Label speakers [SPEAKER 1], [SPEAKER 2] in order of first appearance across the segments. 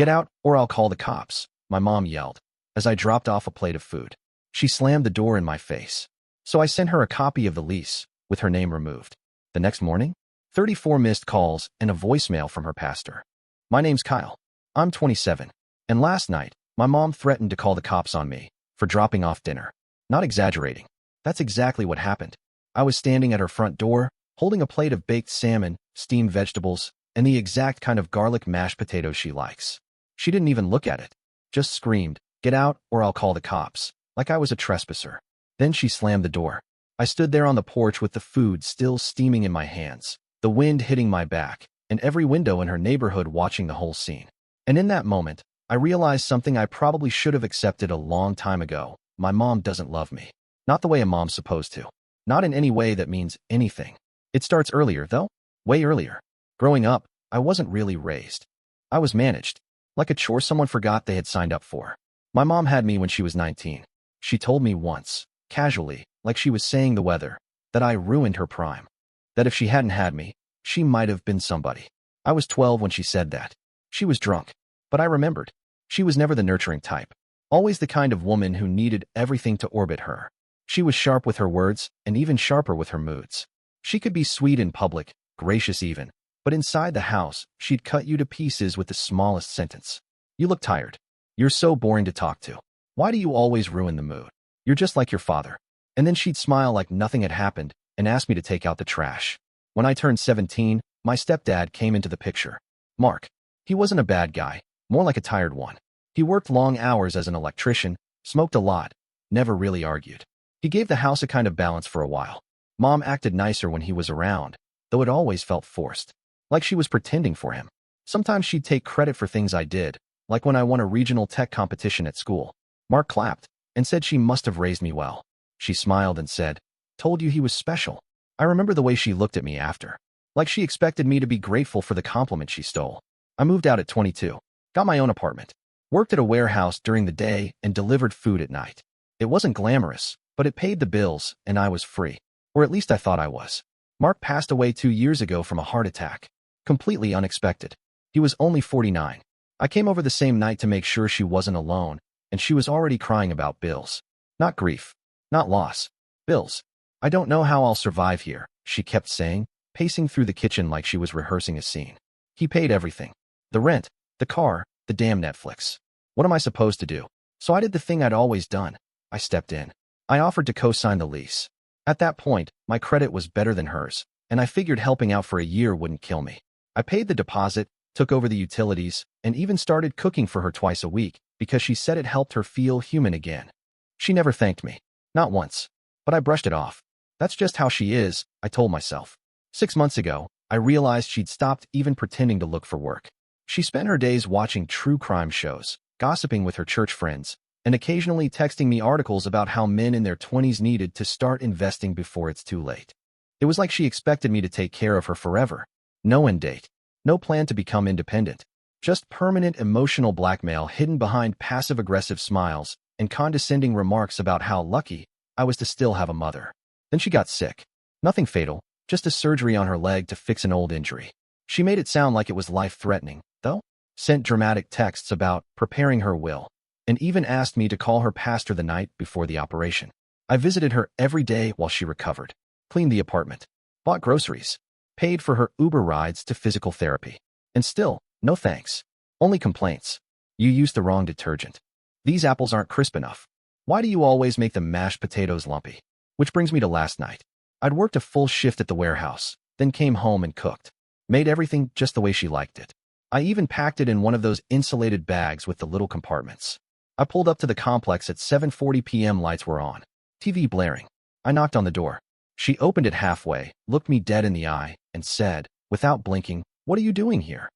[SPEAKER 1] Get out, or I'll call the cops, my mom yelled, as I dropped off a plate of food. She slammed the door in my face. So I sent her a copy of the lease, with her name removed. The next morning, 34 missed calls and a voicemail from her pastor. My name's Kyle. I'm 27. And last night, my mom threatened to call the cops on me for dropping off dinner. Not exaggerating. That's exactly what happened. I was standing at her front door, holding a plate of baked salmon, steamed vegetables, and the exact kind of garlic mashed potatoes she likes. She didn't even look at it. Just screamed, "Get out, or I'll call the cops," like I was a trespasser. Then she slammed the door. I stood there on the porch with the food still steaming in my hands, the wind hitting my back, and every window in her neighborhood watching the whole scene. And in that moment, I realized something I probably should have accepted a long time ago. My mom doesn't love me. Not the way a mom's supposed to. Not in any way that means anything. It starts earlier, though. Way earlier. Growing up, I wasn't really raised. I was managed. Like a chore someone forgot they had signed up for. My mom had me when she was 19. She told me once, casually, like she was saying the weather, that I ruined her prime. That if she hadn't had me, she might have been somebody. I was 12 when she said that. She was drunk. But I remembered. She was never the nurturing type. Always the kind of woman who needed everything to orbit her. She was sharp with her words, and even sharper with her moods. She could be sweet in public, gracious even, but inside the house, she'd cut you to pieces with the smallest sentence. You look tired. You're so boring to talk to. Why do you always ruin the mood? You're just like your father. And then she'd smile like nothing had happened and ask me to take out the trash. When I turned 17, my stepdad came into the picture. Mark. He wasn't a bad guy, more like a tired one. He worked long hours as an electrician, smoked a lot, never really argued. He gave the house a kind of balance for a while. Mom acted nicer when he was around, though it always felt forced. Like she was pretending for him. Sometimes she'd take credit for things I did, like when I won a regional tech competition at school. Mark clapped and said she must have raised me well. She smiled and said, "Told you he was special." I remember the way she looked at me after. Like she expected me to be grateful for the compliment she stole. I moved out at 22, got my own apartment, worked at a warehouse during the day, and delivered food at night. It wasn't glamorous, but it paid the bills, and I was free. Or at least I thought I was. Mark passed away 2 years ago from a heart attack. Completely unexpected. He was only 49. I came over the same night to make sure she wasn't alone, and she was already crying about bills. Not grief. Not loss. Bills. "I don't know how I'll survive here," she kept saying, pacing through the kitchen like she was rehearsing a scene. He paid everything. The rent, the car, the damn Netflix. What am I supposed to do? So I did the thing I'd always done. I stepped in. I offered to co-sign the lease. At that point, my credit was better than hers, and I figured helping out for a year wouldn't kill me. I paid the deposit, took over the utilities, and even started cooking for her twice a week because she said it helped her feel human again. She never thanked me. Not once. But I brushed it off. That's just how she is, I told myself. 6 months ago, I realized she'd stopped even pretending to look for work. She spent her days watching true crime shows, gossiping with her church friends, and occasionally texting me articles about how men in their 20s needed to start investing before it's too late. It was like she expected me to take care of her forever. No end date. No plan to become independent. Just permanent emotional blackmail hidden behind passive-aggressive smiles and condescending remarks about how lucky I was to still have a mother. Then she got sick. Nothing fatal, just a surgery on her leg to fix an old injury. She made it sound like it was life-threatening, though. Sent dramatic texts about preparing her will, and even asked me to call her pastor the night before the operation. I visited her every day while she recovered, cleaned the apartment, bought groceries, paid for her Uber rides to physical therapy. And still, no thanks. Only complaints. "You used the wrong detergent. These apples aren't crisp enough. Why do you always make the mashed potatoes lumpy?" Which brings me to last night. I'd worked a full shift at the warehouse, then came home and cooked. Made everything just the way she liked it. I even packed it in one of those insulated bags with the little compartments. I pulled up to the complex at 7:40 p.m. Lights were on. TV blaring. I knocked on the door. She opened it halfway, looked me dead in the eye, and said, without blinking, "What are you doing here?"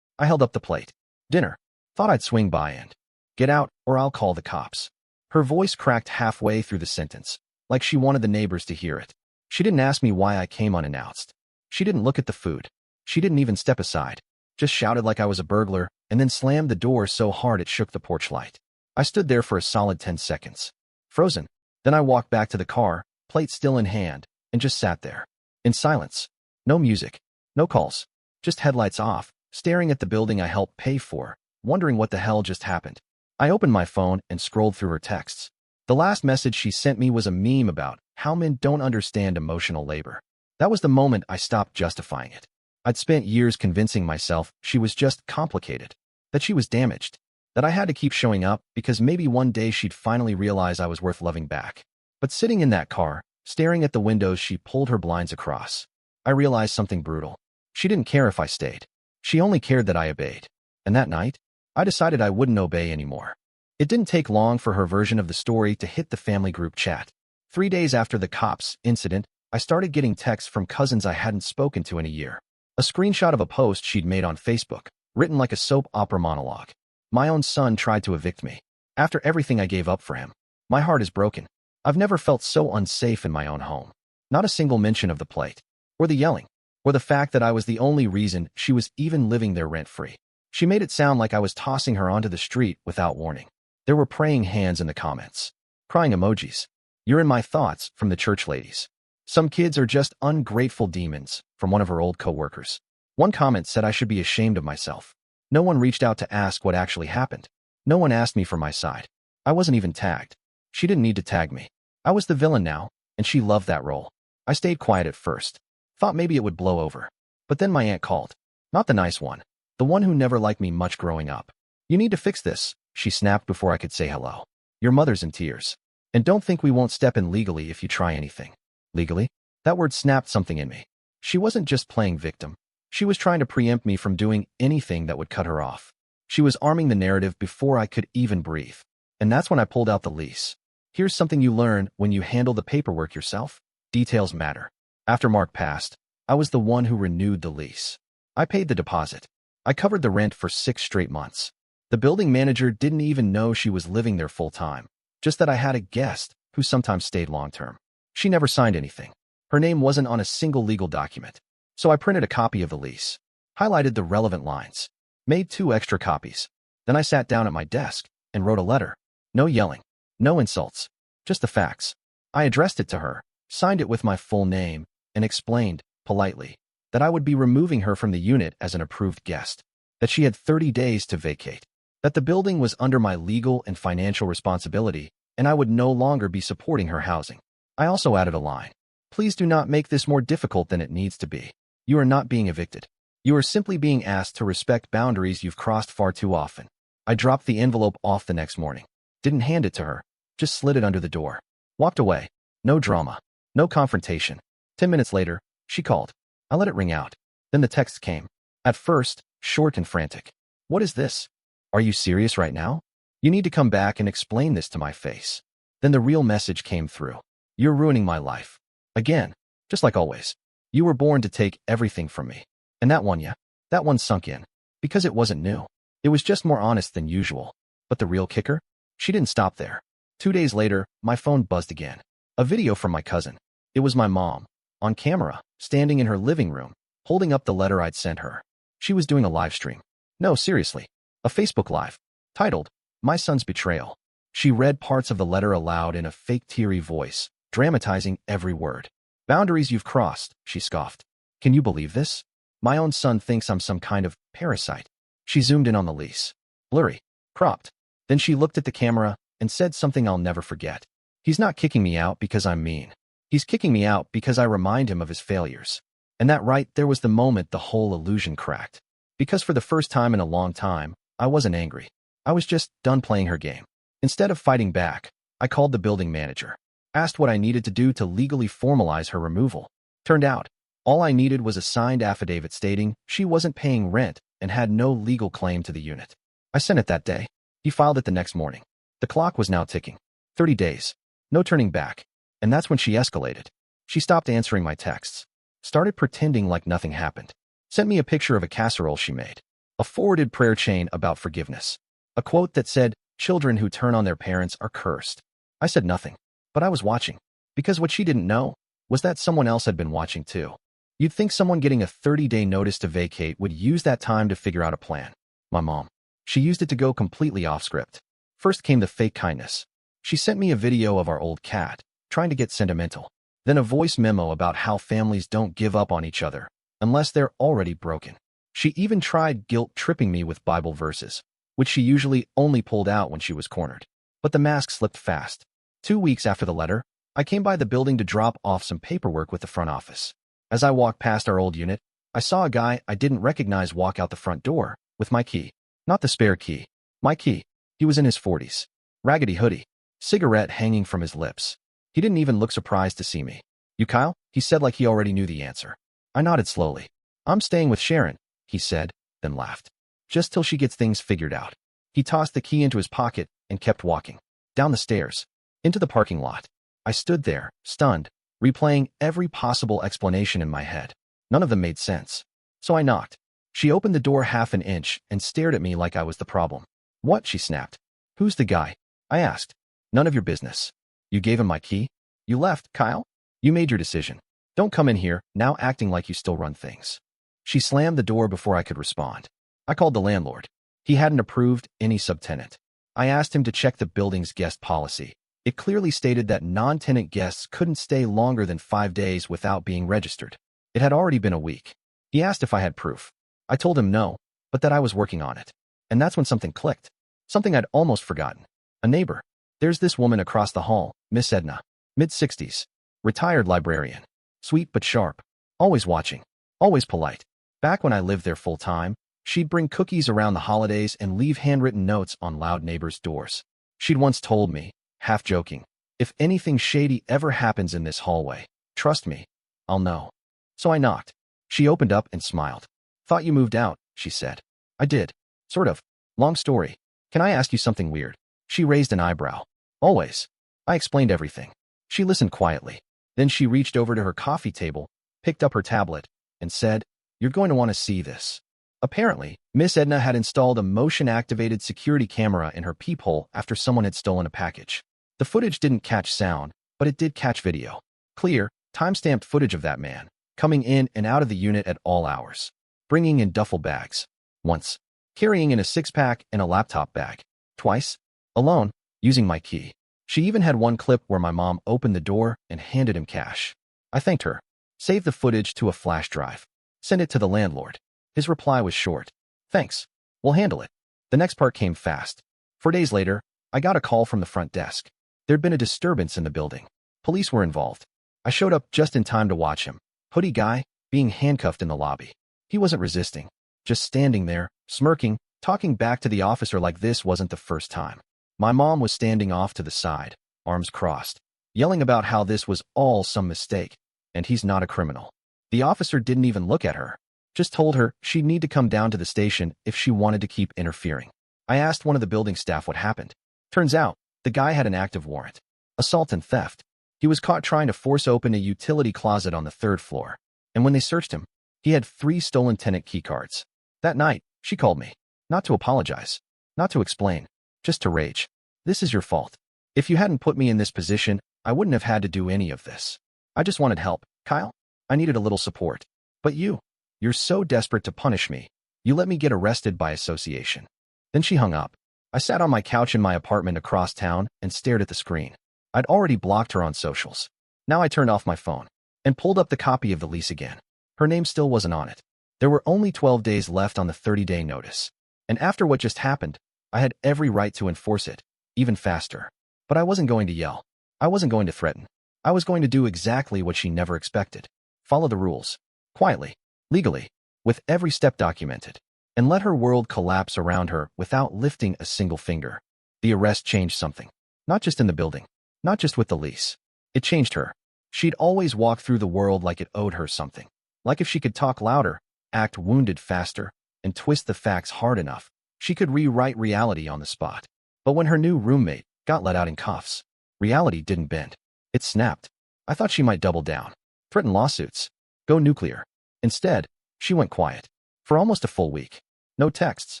[SPEAKER 1] I held up the plate. "Dinner. Thought I'd swing by and get out, or I'll call the cops." Her voice cracked halfway through the sentence, like she wanted the neighbors to hear it. She didn't ask me why I came unannounced. She didn't look at the food. She didn't even step aside. Just shouted like I was a burglar, and then slammed the door so hard it shook the porch light. I stood there for a solid 10 seconds. Frozen. Then I walked back to the car, plate still in hand, and just sat there. In silence. No music. No calls. Just headlights off, staring at the building I helped pay for, wondering what the hell just happened. I opened my phone and scrolled through her texts. The last message she sent me was a meme about how men don't understand emotional labor. That was the moment I stopped justifying it. I'd spent years convincing myself she was just complicated, that she was damaged, that I had to keep showing up because maybe one day she'd finally realize I was worth loving back. But sitting in that car, staring at the windows she pulled her blinds across, I realized something brutal. She didn't care if I stayed. She only cared that I obeyed. And that night, I decided I wouldn't obey anymore. It didn't take long for her version of the story to hit the family group chat. 3 days after the cops incident, I started getting texts from cousins I hadn't spoken to in a year. A screenshot of a post she'd made on Facebook, written like a soap opera monologue. My own son tried to evict me. After everything I gave up for him, my heart is broken. I've never felt so unsafe in my own home. Not a single mention of the plate, or the yelling, or the fact that I was the only reason she was even living there rent-free. She made it sound like I was tossing her onto the street without warning. There were praying hands in the comments. Crying emojis. You're in my thoughts from the church ladies. Some kids are just ungrateful demons from one of her old co-workers. One comment said I should be ashamed of myself. No one reached out to ask what actually happened. No one asked me for my side. I wasn't even tagged. She didn't need to tag me. I was the villain now, and she loved that role. I stayed quiet at first. Thought maybe it would blow over. But then my aunt called. Not the nice one. The one who never liked me much growing up. You need to fix this, she snapped before I could say hello. Your mother's in tears. And don't think we won't step in legally if you try anything. Legally? That word snapped something in me. She wasn't just playing victim. She was trying to preempt me from doing anything that would cut her off. She was arming the narrative before I could even breathe. And that's when I pulled out the lease. Here's something you learn when you handle the paperwork yourself. Details matter. After Mark passed, I was the one who renewed the lease. I paid the deposit. I covered the rent for 6 straight months. The building manager didn't even know she was living there full-time, just that I had a guest who sometimes stayed long-term. She never signed anything. Her name wasn't on a single legal document. So I printed a copy of the lease, highlighted the relevant lines, made 2 extra copies. Then I sat down at my desk and wrote a letter. No yelling, no insults, just the facts. I addressed it to her, signed it with my full name, and explained, politely, that I would be removing her from the unit as an approved guest, that she had 30 days to vacate, that the building was under my legal and financial responsibility, and I would no longer be supporting her housing. I also added a line. Please do not make this more difficult than it needs to be. You are not being evicted. You are simply being asked to respect boundaries you've crossed far too often. I dropped the envelope off the next morning. Didn't hand it to her. Just slid it under the door. Walked away. No drama. No confrontation. 10 minutes later, she called. I let it ring out. Then the text came. At first, short and frantic. What is this? Are you serious right now? You need to come back and explain this to my face. Then the real message came through. You're ruining my life. Again, just like always. You were born to take everything from me. And that one sunk in. Because it wasn't new. It was just more honest than usual. But the real kicker? She didn't stop there. 2 days later, my phone buzzed again. A video from my cousin. It was my mom, on camera, standing in her living room, holding up the letter I'd sent her. She was doing a live stream. No, seriously. A Facebook Live. Titled, My Son's Betrayal. She read parts of the letter aloud in a fake teary voice, dramatizing every word. Boundaries you've crossed, she scoffed. Can you believe this? My own son thinks I'm some kind of parasite. She zoomed in on the lease. Blurry. Cropped. Then she looked at the camera and said something I'll never forget. He's not kicking me out because I'm mean. He's kicking me out because I remind him of his failures. And that right there was the moment the whole illusion cracked. Because for the first time in a long time, I wasn't angry. I was just done playing her game. Instead of fighting back, I called the building manager. Asked what I needed to do to legally formalize her removal. Turned out, all I needed was a signed affidavit stating she wasn't paying rent and had no legal claim to the unit. I sent it that day. He filed it the next morning. The clock was now ticking. 30 days. No turning back. And that's when she escalated. She stopped answering my texts. Started pretending like nothing happened. Sent me a picture of a casserole she made. A forwarded prayer chain about forgiveness. A quote that said, children who turn on their parents are cursed. I said nothing. But I was watching. Because what she didn't know was that someone else had been watching too. You'd think someone getting a 30-day notice to vacate would use that time to figure out a plan. My mom. She used it to go completely off script. First came the fake kindness. She sent me a video of our old cat, trying to get sentimental. Then a voice memo about how families don't give up on each other unless they're already broken. She even tried guilt-tripping me with Bible verses, which she usually only pulled out when she was cornered. But the mask slipped fast. 2 weeks after the letter, I came by the building to drop off some paperwork with the front office. As I walked past our old unit, I saw a guy I didn't recognize walk out the front door with my key. Not the spare key. My key. He was in his 40s. Raggedy hoodie. Cigarette hanging from his lips. He didn't even look surprised to see me. "You Kyle?" he said like he already knew the answer. I nodded slowly. "I'm staying with Sharon," he said, then laughed. "Just till she gets things figured out." He tossed the key into his pocket and kept walking. Down the stairs. Into the parking lot. I stood there, stunned, replaying every possible explanation in my head. None of them made sense. So I knocked. She opened the door half an inch and stared at me like I was the problem. "What?" she snapped. "Who's the guy?" I asked. "None of your business." "You gave him my key? You left, Kyle? You made your decision. Don't come in here, now acting like you still run things." She slammed the door before I could respond. I called the landlord. He hadn't approved any subtenant. I asked him to check the building's guest policy. It clearly stated that non-tenant guests couldn't stay longer than 5 days without being registered. It had already been a week. He asked if I had proof. I told him no, but that I was working on it. And that's when something clicked. Something I'd almost forgotten. A neighbor. There's this woman across the hall, Miss Edna. Mid-60s. Retired librarian. Sweet but sharp. Always watching. Always polite. Back when I lived there full-time, she'd bring cookies around the holidays and leave handwritten notes on loud neighbors' doors. She'd once told me, half joking, "If anything shady ever happens in this hallway, trust me, I'll know." So I knocked. She opened up and smiled. "Thought you moved out," she said. "I did. Sort of. Long story. Can I ask you something weird?" She raised an eyebrow. "Always." I explained everything. She listened quietly. Then she reached over to her coffee table, picked up her tablet, and said, "You're going to want to see this." Apparently, Miss Edna had installed a motion-activated security camera in her peephole after someone had stolen a package. The footage didn't catch sound, but it did catch video. Clear, time-stamped footage of that man, coming in and out of the unit at all hours. Bringing in duffel bags. Once. Carrying in a six-pack and a laptop bag. Twice. Alone, using my key. She even had one clip where my mom opened the door and handed him cash. I thanked her. Saved the footage to a flash drive. Sent it to the landlord. His reply was short. "Thanks. We'll handle it." The next part came fast. 4 days later, I got a call from the front desk. There'd been a disturbance in the building. Police were involved. I showed up just in time to watch him. Hoodie guy, being handcuffed in the lobby. He wasn't resisting. Just standing there, smirking, talking back to the officer like this wasn't the first time. My mom was standing off to the side, arms crossed, yelling about how this was all some mistake, and he's not a criminal. The officer didn't even look at her. Just told her she'd need to come down to the station if she wanted to keep interfering. I asked one of the building staff what happened. Turns out, the guy had an active warrant. Assault and theft. He was caught trying to force open a utility closet on the 3rd floor. And when they searched him, he had 3 stolen tenant keycards. That night, she called me. Not to apologize. Not to explain. Just to rage. "This is your fault. If you hadn't put me in this position, I wouldn't have had to do any of this. I just wanted help, Kyle. I needed a little support. But you're so desperate to punish me. You let me get arrested by association." Then she hung up. I sat on my couch in my apartment across town and stared at the screen. I'd already blocked her on socials. Now I turned off my phone and pulled up the copy of the lease again. Her name still wasn't on it. There were only 12 days left on the 30-day notice. And after what just happened, I had every right to enforce it, even faster. But I wasn't going to yell. I wasn't going to threaten. I was going to do exactly what she never expected. Follow the rules. Quietly. Legally. With every step documented. And let her world collapse around her without lifting a single finger. The arrest changed something. Not just in the building. Not just with the lease. It changed her. She'd always walked through the world like it owed her something. Like if she could talk louder, act wounded faster, and twist the facts hard enough, she could rewrite reality on the spot. But when her new roommate got let out in cuffs, reality didn't bend. It snapped. I thought she might double down. Threaten lawsuits. Go nuclear. Instead, she went quiet. For almost a full week. No texts.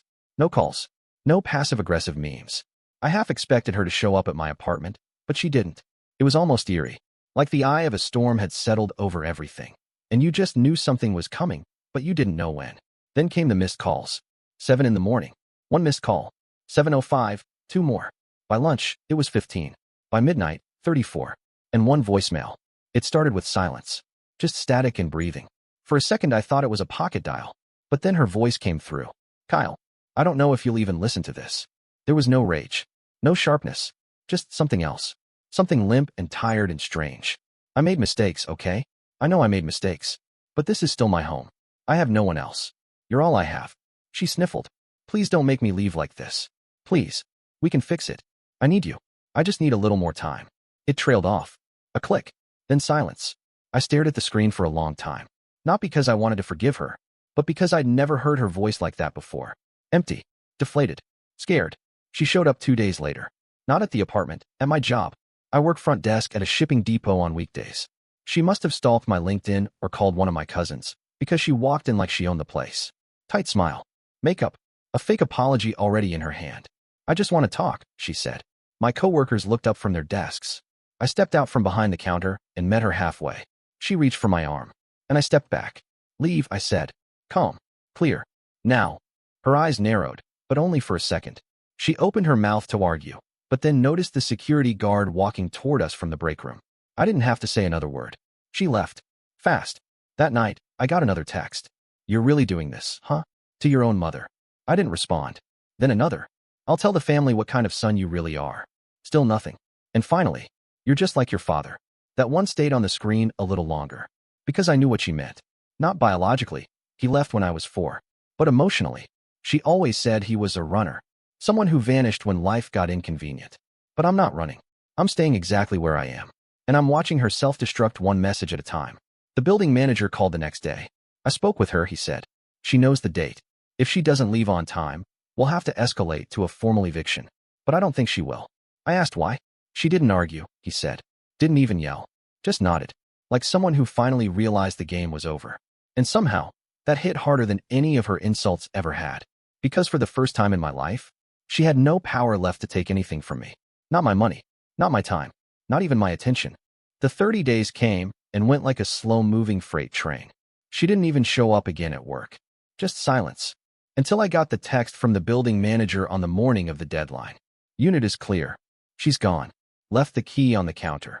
[SPEAKER 1] No calls. No passive-aggressive memes. I half expected her to show up at my apartment, but she didn't. It was almost eerie. Like the eye of a storm had settled over everything. And you just knew something was coming, but you didn't know when. Then came the missed calls. 7 in the morning. 1 missed call. 7:05, 2 more. By lunch, it was 15. By midnight, 34. And 1 voicemail. It started with silence. Just static and breathing. For a second I thought it was a pocket dial. But then her voice came through. "Kyle, I don't know if you'll even listen to this. There was no rage, no sharpness, just something else. Something limp and tired and strange. I made mistakes, okay? I know I made mistakes. But this is still my home. I have no one else. You're all I have. She sniffled. Please don't make me leave like this. Please. We can fix it. I need you. I just need a little more time. It trailed off. A click. Then silence. I stared at the screen for a long time. Not because I wanted to forgive her, but because I'd never heard her voice like that before. Empty. Deflated. Scared. She showed up 2 days later. Not at the apartment, at my job. I work front desk at a shipping depot on weekdays. She must have stalked my LinkedIn or called one of my cousins, because she walked in like she owned the place. Tight smile. Makeup. A fake apology already in her hand. I just want to talk, she said. My coworkers looked up from their desks. I stepped out from behind the counter and met her halfway. She reached for my arm, and I stepped back. Leave, I said. Calm. Clear. Now. Her eyes narrowed, but only for a second. She opened her mouth to argue, but then noticed the security guard walking toward us from the break room. I didn't have to say another word. She left. Fast. That night, I got another text. You're really doing this, huh? To your own mother. I didn't respond. Then another. I'll tell the family what kind of son you really are. Still nothing. And finally, you're just like your father. That one stayed on the screen a little longer. Because I knew what she meant. Not biologically. He left when I was 4. But emotionally. She always said he was a runner. Someone who vanished when life got inconvenient. But I'm not running. I'm staying exactly where I am. And I'm watching her self-destruct one message at a time. The building manager called the next day. I spoke with her, he said. She knows the date. If she doesn't leave on time, we'll have to escalate to a formal eviction. But I don't think she will. I asked why. She didn't argue, he said. Didn't even yell. Just nodded. Like someone who finally realized the game was over. And somehow, that hit harder than any of her insults ever had. Because for the first time in my life, she had no power left to take anything from me. Not my money. Not my time. Not even my attention. The 30 days came and went like a slow-moving freight train. She didn't even show up again at work. Just silence. Until I got the text from the building manager on the morning of the deadline. Unit is clear. She's gone. Left the key on the counter.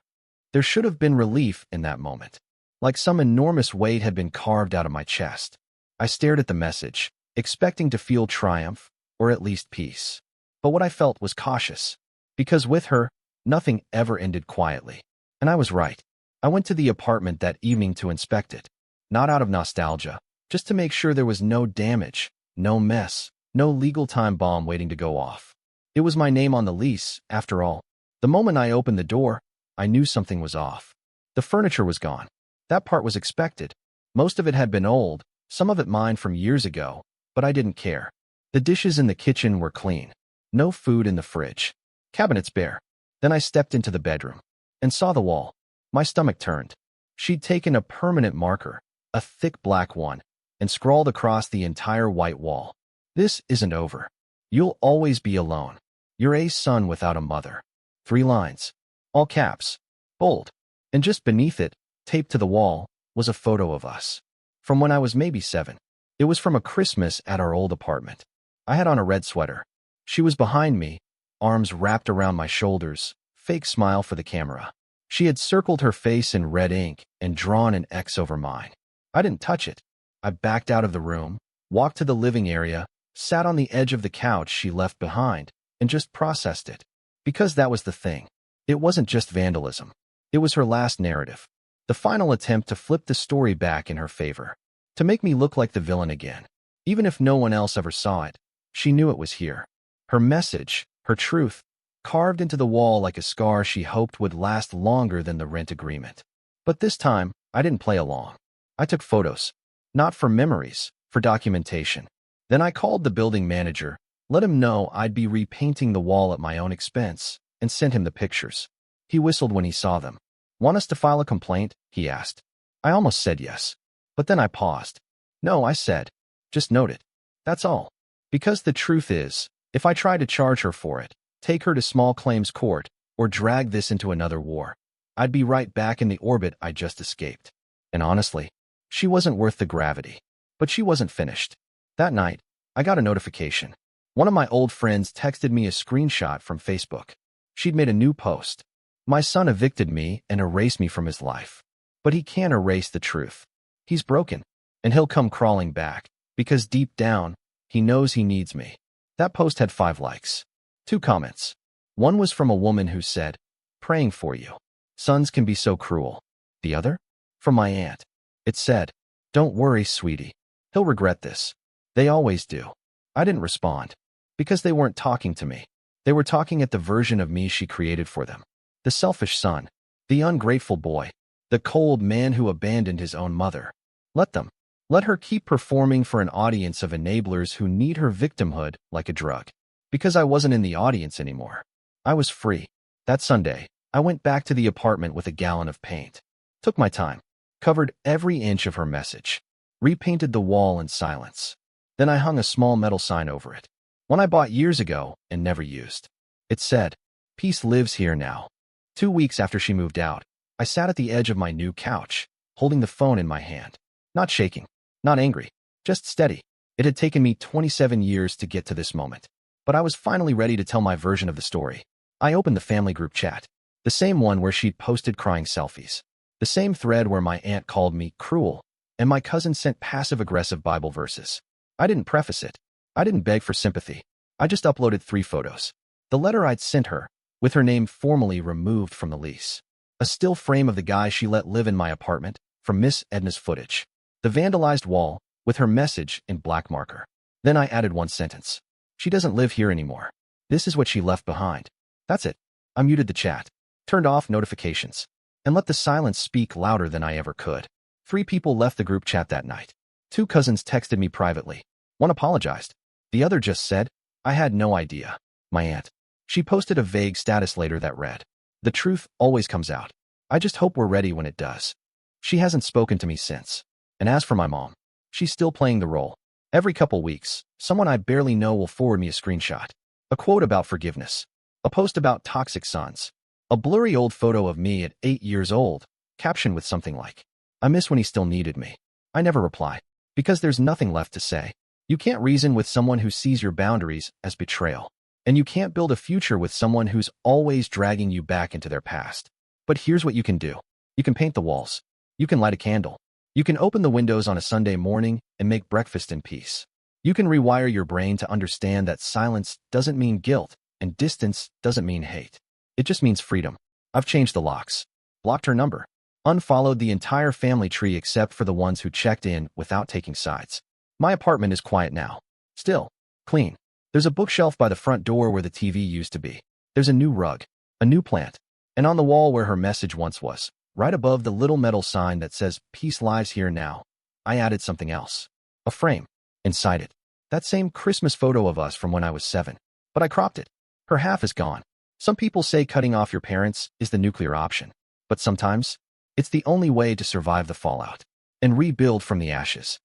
[SPEAKER 1] There should have been relief in that moment. Like some enormous weight had been carved out of my chest. I stared at the message, expecting to feel triumph, or at least peace. But what I felt was cautious. Because with her, nothing ever ended quietly. And I was right. I went to the apartment that evening to inspect it. Not out of nostalgia, just to make sure there was no damage, no mess, no legal time bomb waiting to go off. It was my name on the lease, after all. The moment I opened the door, I knew something was off. The furniture was gone. That part was expected. Most of it had been old, some of it mine from years ago, but I didn't care. The dishes in the kitchen were clean. No food in the fridge. Cabinets bare. Then I stepped into the bedroom and saw the wall. My stomach turned. She'd taken a permanent marker, a thick black one, and scrawled across the entire white wall. This isn't over. You'll always be alone. You're a son without a mother. 3 lines. All caps. Bold. And just beneath it, taped to the wall, was a photo of us. From when I was maybe 7. It was from a Christmas at our old apartment. I had on a red sweater. She was behind me, arms wrapped around my shoulders, fake smile for the camera. She had circled her face in red ink and drawn an X over mine. I didn't touch it. I backed out of the room, walked to the living area, sat on the edge of the couch she left behind, and just processed it. Because that was the thing. It wasn't just vandalism. It was her last narrative. The final attempt to flip the story back in her favor. To make me look like the villain again. Even if no one else ever saw it, she knew it was here. Her message, her truth, carved into the wall like a scar she hoped would last longer than the rent agreement. But this time, I didn't play along. I took photos. Not for memories, for documentation. Then I called the building manager, let him know I'd be repainting the wall at my own expense, and sent him the pictures. He whistled when he saw them. Want us to file a complaint? He asked. I almost said yes. But then I paused. No, I said. Just note it. That's all. Because the truth is, if I try to charge her for it, take her to small claims court, or drag this into another war, I'd be right back in the orbit I just escaped. And honestly, she wasn't worth the gravity. But she wasn't finished. That night, I got a notification. One of my old friends texted me a screenshot from Facebook. She'd made a new post. My son evicted me and erased me from his life. But he can't erase the truth. He's broken, and he'll come crawling back, because deep down, he knows he needs me. That post had 5 likes. 2 comments. One was from a woman who said, "Praying for you. Sons can be so cruel." The other? From my aunt. It said, "Don't worry, sweetie. He'll regret this. They always do." I didn't respond. Because they weren't talking to me. They were talking at the version of me she created for them. The selfish son. The ungrateful boy. The cold man who abandoned his own mother. Let them. Let her keep performing for an audience of enablers who need her victimhood like a drug. Because I wasn't in the audience anymore. I was free. That Sunday, I went back to the apartment with a gallon of paint. Took my time. Covered every inch of her message. Repainted the wall in silence. Then I hung a small metal sign over it. One I bought years ago and never used. It said, "Peace lives here now." 2 weeks after she moved out, I sat at the edge of my new couch, holding the phone in my hand. Not shaking. Not angry. Just steady. It had taken me 27 years to get to this moment. But I was finally ready to tell my version of the story. I opened the family group chat. The same one where she'd posted crying selfies. The same thread where my aunt called me cruel, and my cousin sent passive-aggressive Bible verses. I didn't preface it. I didn't beg for sympathy. I just uploaded 3 photos. The letter I'd sent her, with her name formally removed from the lease. A still frame of the guy she let live in my apartment, from Miss Edna's footage. The vandalized wall, with her message in black marker. Then I added 1 sentence. "She doesn't live here anymore. This is what she left behind." That's it. I muted the chat, turned off notifications, and let the silence speak louder than I ever could. 3 people left the group chat that night. 2 cousins texted me privately. One apologized. The other just said, "I had no idea." My aunt. She posted a vague status later that read, "The truth always comes out. I just hope we're ready when it does." She hasn't spoken to me since. And as for my mom, she's still playing the role. Every couple weeks, someone I barely know will forward me a screenshot. A quote about forgiveness. A post about toxic sons. A blurry old photo of me at 8 years old, captioned with something like, "I miss when he still needed me." I never reply. Because there's nothing left to say. You can't reason with someone who sees your boundaries as betrayal. And you can't build a future with someone who's always dragging you back into their past. But here's what you can do. You can paint the walls. You can light a candle. You can open the windows on a Sunday morning and make breakfast in peace. You can rewire your brain to understand that silence doesn't mean guilt and distance doesn't mean hate. It just means freedom. I've changed the locks. Blocked her number. Unfollowed the entire family tree except for the ones who checked in without taking sides. My apartment is quiet now. Still. Clean. There's a bookshelf by the front door where the TV used to be. There's a new rug. A new plant. And on the wall where her message once was, right above the little metal sign that says, "Peace lives here now," I added something else. A frame. Inside it. That same Christmas photo of us from when I was 7. But I cropped it. Her half is gone. Some people say cutting off your parents is the nuclear option. But sometimes, it's the only way to survive the fallout. And rebuild from the ashes.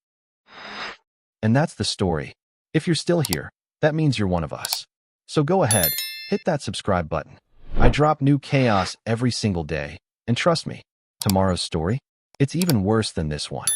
[SPEAKER 1] And that's the story. If you're still here, that means you're one of us. So go ahead, hit that subscribe button. I drop new chaos every single day. And trust me, tomorrow's story, it's even worse than this one.